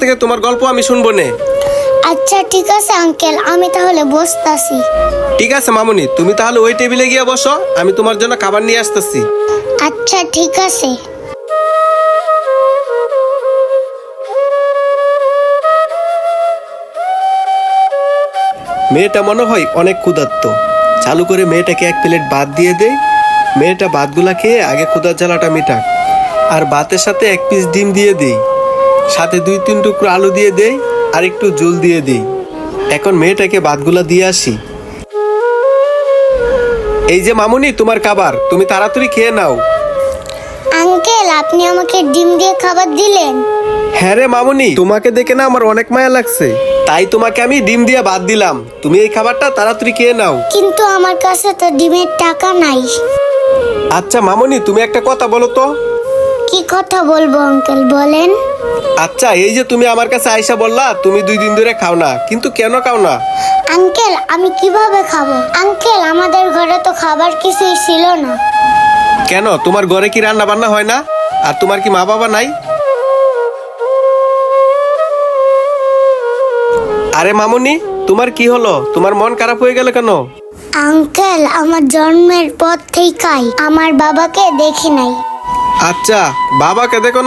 থেকে তোমার গল্প আমি শুনবো নে। আচ্ছা ঠিক আছে আঙ্কেল, আমি তাহলে বসতাছি। ঠিক আছে মামুনি, তুমি তাহলে ওই টেবিলে গিয়ে বসো, আমি তোমার জন্য খাবার নিয়ে আসতেছি। আচ্ছা ঠিক আছে। মেয়েটা মনে হয় অনেক ক্ষুধার্ত। চালু করে মেয়েটাকে এক প্লেট ভাত দিয়ে দেই। মেয়েটা ভাতগুলা খেয়ে আগে ক্ষুধার জ্বালাটা মেটাক। আর ভাতের সাথে এক পিস ডিম দিয়ে দিই, সাথে 2-3 টুকরো আলু দিয়ে দেই, আর একটু ঝোল দিয়ে দিই। এখন মেয়েটাকে ভাতগুলা দিয়ে আসি। এই যে মামুনি, তোমার খাবার, তুমি তাড়াতাড়ি খেয়ে নাও। আঙ্কেল, আপনি আমাকে ডিম দিয়ে খাবার দিলেন? হ্যাঁ রে মামুনি, তোমাকে দেখে না আমার অনেক মায়া লাগছে, তাই তোমাকে আমি ডিম দিয়ে ভাত দিলাম। তুমি এই খাবারটা তাড়াতাড়ি খেয়ে নাও। কিন্তু আমার কাছে তো ডিমের টাকা নাই। আচ্ছা মামুনি, তুমি একটা কথা বলো তো। কি কথা বলবো আঙ্কেল, বলেন। আচ্ছা, এই যে তুমি আমার কাছে আয়সা বললা তুমি 2 দিন ধরে খাও না, কিন্তু কেন খাও না? আঙ্কেল, আমি কিভাবে খাবো? আঙ্কেল, আমাদের ঘরে তো খাবার কিছুই ছিল না। কেন, তোমার ঘরে কি রান্না বান্না হয় না? আর তোমার কি মা বাবা নাই? আরে মামুনি, তোমার কি হলো? তোমার মন খারাপ হয়ে গেল কেন? আঙ্কেল, আমার জন্মের পর থেকেই আমার বাবাকে দেখি নাই। আচ্ছা, বাবাকে দেখো না?